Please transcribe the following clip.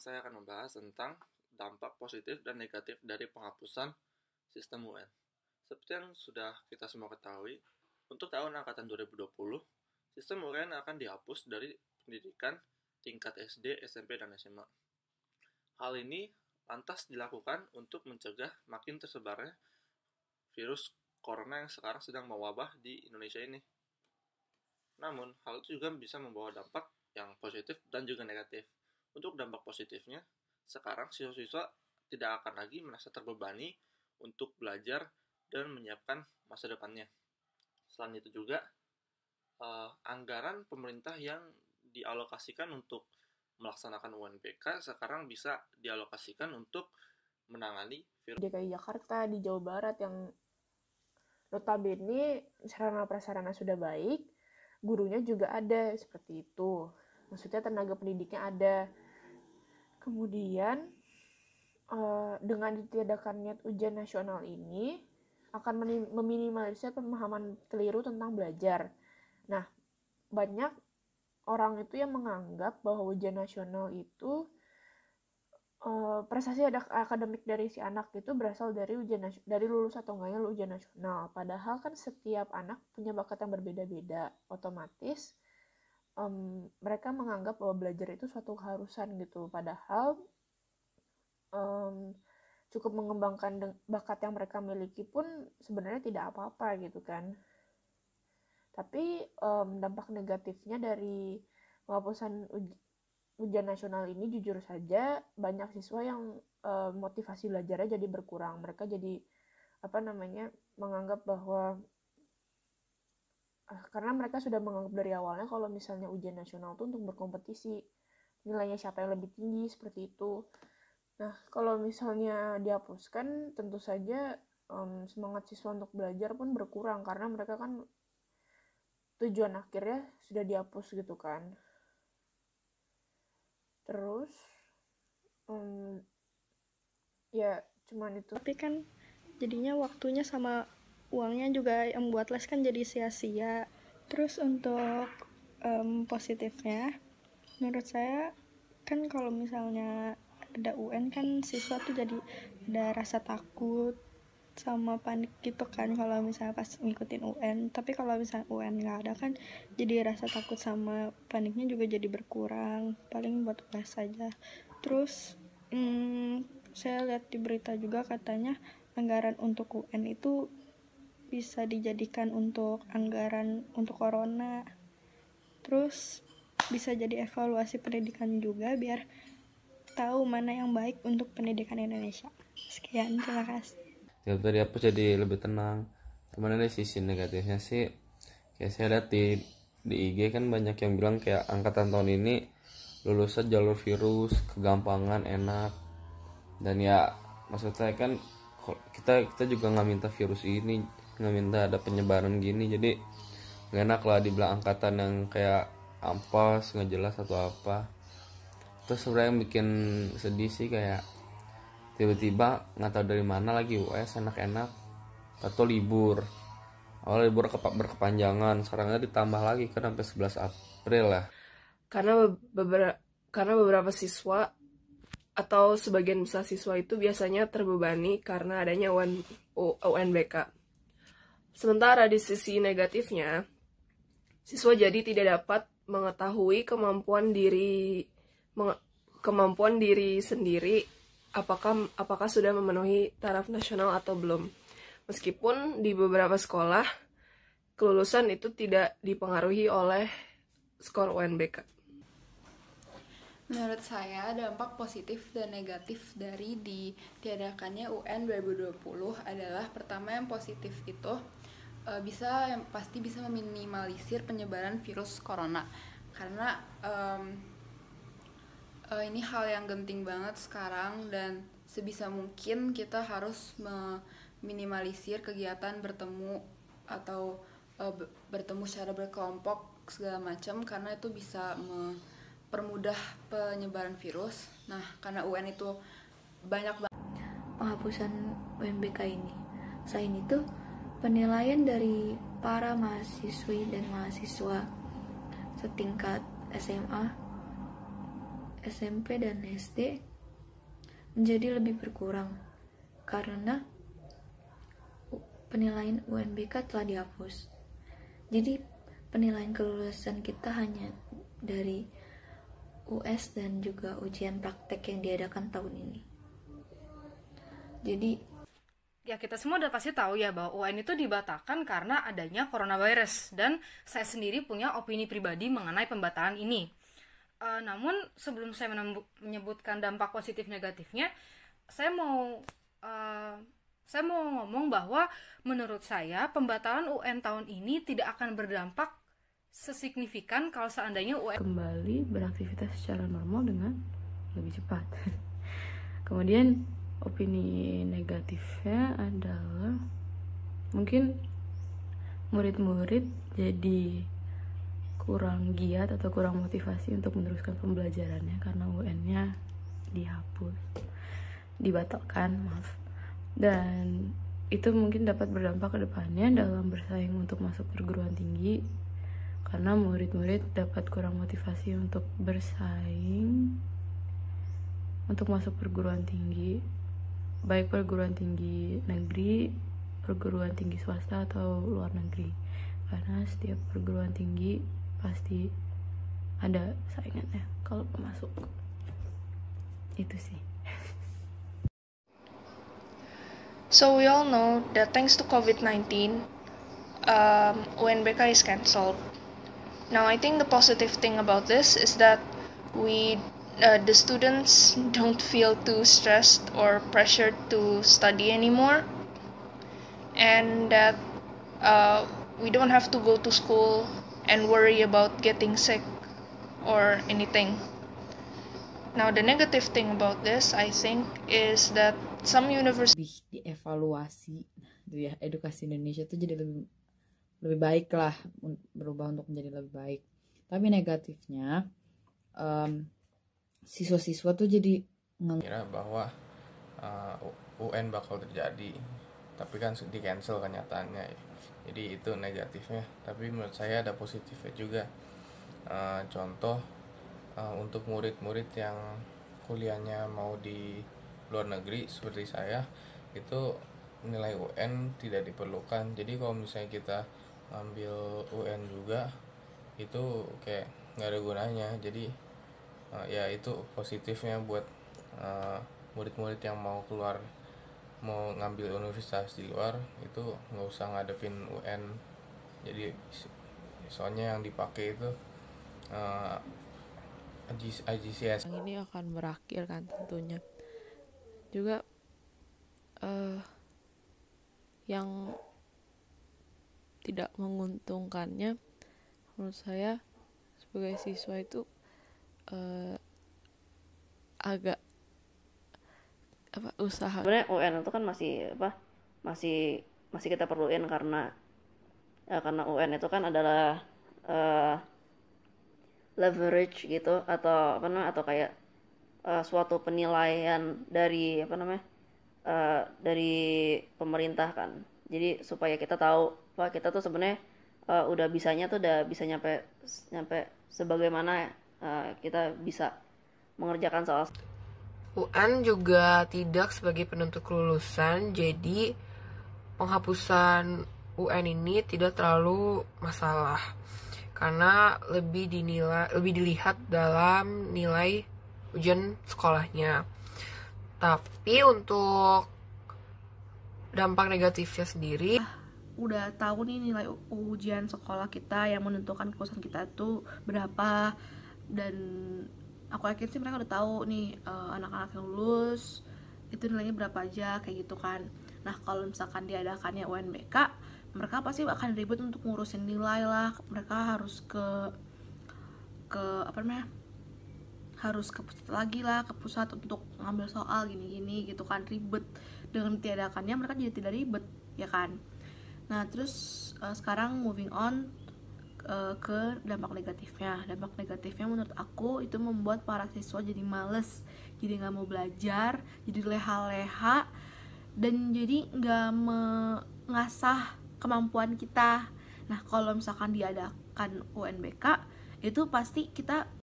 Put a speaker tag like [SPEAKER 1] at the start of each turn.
[SPEAKER 1] Saya akan membahas tentang dampak positif dan negatif dari penghapusan sistem UN. Seperti yang sudah kita semua ketahui, untuk tahun angkatan 2020, sistem UN akan dihapus dari pendidikan tingkat SD, SMP, dan SMA. Hal ini lantas dilakukan untuk mencegah makin tersebarnya virus corona yang sekarang sedang mewabah di Indonesia ini. Namun, hal itu juga bisa membawa dampak yang positif dan juga negatif. Untuk dampak positifnya, sekarang siswa-siswa tidak akan lagi merasa terbebani untuk belajar dan menyiapkan masa depannya. Selain itu juga, anggaran pemerintah yang dialokasikan untuk melaksanakan UNBK sekarang bisa dialokasikan untuk menangani virus
[SPEAKER 2] DKI Jakarta, di Jawa Barat yang notabene sarana prasarana sudah baik, gurunya juga ada seperti itu. Maksudnya tenaga pendidiknya ada. Kemudian dengan ditiadakannya ujian nasional ini akan meminimalisir pemahaman keliru tentang belajar. Nah, banyak orang itu yang menganggap bahwa ujian nasional itu prestasi akademik dari si anak itu berasal dari dari lulus atau enggaknya ujian nasional. Padahal kan setiap anak punya bakat yang berbeda-beda. Otomatis mereka menganggap bahwa belajar itu suatu keharusan gitu. Padahal cukup mengembangkan bakat yang mereka miliki pun sebenarnya tidak apa-apa gitu kan. Tapi dampak negatifnya dari penghapusan ujian nasional ini jujur saja banyak siswa yang motivasi belajarnya jadi berkurang. Mereka jadi menganggap bahwa karena mereka sudah menganggap dari awalnya kalau misalnya ujian nasional itu untuk berkompetisi, nilainya siapa yang lebih tinggi seperti itu. Nah, kalau misalnya dihapuskan, tentu saja semangat siswa untuk belajar pun berkurang karena mereka kan tujuan akhirnya sudah dihapus gitu kan. Terus ya cuman itu.
[SPEAKER 3] Tapi kan jadinya waktunya sama uangnya juga yang buat les kan jadi sia-sia. Terus untuk positifnya, menurut saya kan kalau misalnya ada UN kan siswa tuh jadi ada rasa takut sama panik gitu kan kalau misalnya pas ngikutin UN. Tapi kalau misalnya UN nggak ada kan jadi rasa takut sama paniknya juga jadi berkurang, paling buat les saja. Terus saya lihat di berita juga katanya anggaran untuk UN itu bisa dijadikan untuk anggaran untuk corona. Terus bisa jadi evaluasi pendidikan juga biar tahu mana yang baik untuk pendidikan Indonesia. Sekian, terima kasih.
[SPEAKER 4] Ya tadi aku jadi lebih tenang. Cuman ada sisi negatifnya sih, kayak saya lihat di IG kan banyak yang bilang kayak angkatan tahun ini lulusnya jalur virus, kegampangan, enak. Dan ya maksud saya kan kita juga nggak minta virus ini, nggak minta ada penyebaran gini, jadi nggak enak lah dibilang angkatan yang kayak ampas nggak jelas atau apa. Terus sebenarnya yang bikin sedih sih kayak tiba-tiba nggak tahu dari mana lagi US enak-enak atau libur awal libur berkepanjangan, sekarangnya ditambah lagi kan sampai 11 April lah.
[SPEAKER 5] Karena beberapa siswa atau sebagian besar siswa itu biasanya terbebani karena adanya UNBK. Sementara di sisi negatifnya, siswa jadi tidak dapat mengetahui kemampuan diri sendiri apakah sudah memenuhi taraf nasional atau belum. Meskipun di beberapa sekolah kelulusan itu tidak dipengaruhi oleh skor UNBK.
[SPEAKER 6] Menurut saya, dampak positif dan negatif dari ditiadakannya UN 2020 adalah pertama yang positif itu pasti bisa meminimalisir penyebaran virus corona. Karena ini hal yang genting banget sekarang dan sebisa mungkin kita harus meminimalisir kegiatan bertemu atau bertemu secara berkelompok segala macam karena itu bisa permudah penyebaran virus. Nah, karena UN itu banyak banget
[SPEAKER 7] penghapusan UNBK ini. Selain itu, penilaian dari para mahasiswi dan mahasiswa setingkat SMA, SMP dan SD menjadi lebih berkurang karena penilaian UNBK telah dihapus. Jadi penilaian kelulusan kita hanya dari US dan juga ujian praktek yang diadakan tahun ini. Jadi
[SPEAKER 8] ya kita semua udah pasti tahu ya bahwa UN itu dibatalkan karena adanya coronavirus, dan saya sendiri punya opini pribadi mengenai pembatalan ini. Namun sebelum saya menyebutkan dampak positif negatifnya, saya mau ngomong bahwa menurut saya pembatalan UN tahun ini tidak akan berdampak sesignifikan kalau seandainya UN
[SPEAKER 9] kembali beraktivitas secara normal dengan lebih cepat. Kemudian opini negatifnya adalah mungkin murid-murid jadi kurang giat atau kurang motivasi untuk meneruskan pembelajarannya karena UN-nya dibatalkan, dan itu mungkin dapat berdampak ke depannya dalam bersaing untuk masuk perguruan tinggi, karena murid-murid dapat kurang motivasi untuk bersaing untuk masuk perguruan tinggi, baik perguruan tinggi negeri, perguruan tinggi swasta atau luar negeri, karena setiap perguruan tinggi pasti ada saingannya kalau mau masuk. Itu sih.
[SPEAKER 3] So we all know that thanks to COVID-19, UNBK is cancelled. Now I think the positive thing about this is that the students don't feel too stressed or pressured to study anymore, and that we don't have to go to school and worry about getting sick or anything. Now the negative thing about this, I think, is that some universities
[SPEAKER 10] dievaluasi ya, edukasi Indonesia tuh jadi lebih baik lah, berubah untuk menjadi lebih baik. Tapi negatifnya siswa-siswa tuh jadi
[SPEAKER 4] kira bahwa UN bakal terjadi, tapi kan di cancel kenyataannya. Jadi itu negatifnya. Tapi menurut saya ada positifnya juga. Contoh untuk murid-murid yang kuliahnya mau di luar negeri seperti saya, itu nilai UN tidak diperlukan. Jadi kalau misalnya kita ngambil UN juga, itu kayak nggak ada gunanya. Jadi ya itu positifnya buat murid-murid yang mau ngambil universitas di luar, itu nggak usah ngadepin UN. Jadi soalnya yang dipakai itu IGCS.
[SPEAKER 9] Ini akan berakhir kan tentunya. Juga yang tidak menguntungkannya menurut saya sebagai siswa itu agak usaha.
[SPEAKER 11] Sebenarnya UN itu kan masih kita perluin karena UN itu kan adalah leverage gitu, atau kayak suatu penilaian dari dari pemerintah kan. Jadi supaya kita tahu kita tuh sebenarnya udah bisa nyampe sebagaimana kita bisa mengerjakan soal.
[SPEAKER 5] UN juga tidak sebagai penentu kelulusan, jadi penghapusan UN ini tidak terlalu masalah karena lebih dilihat dalam nilai ujian sekolahnya. Tapi untuk dampak negatifnya sendiri,
[SPEAKER 3] udah tahu nih nilai ujian sekolah kita yang menentukan kelulusan kita tuh berapa, dan aku yakin sih mereka udah tahu nih anak-anak yang lulus itu nilainya berapa aja kayak gitu kan. Nah kalau misalkan diadakannya UNBK, mereka pasti akan ribet untuk ngurusin nilai lah. Mereka harus harus ke pusat lagi lah, ke pusat untuk ngambil soal gini-gini gitu kan, ribet. Dengan tiadakannya mereka jadi tidak ribet ya kan. Nah terus sekarang moving on ke dampak negatifnya. Dampak negatifnya menurut aku itu membuat para siswa jadi males, jadi nggak mau belajar, jadi leha-leha, dan jadi nggak mengasah kemampuan kita. Nah kalau misalkan diadakan UNBK, itu pasti kita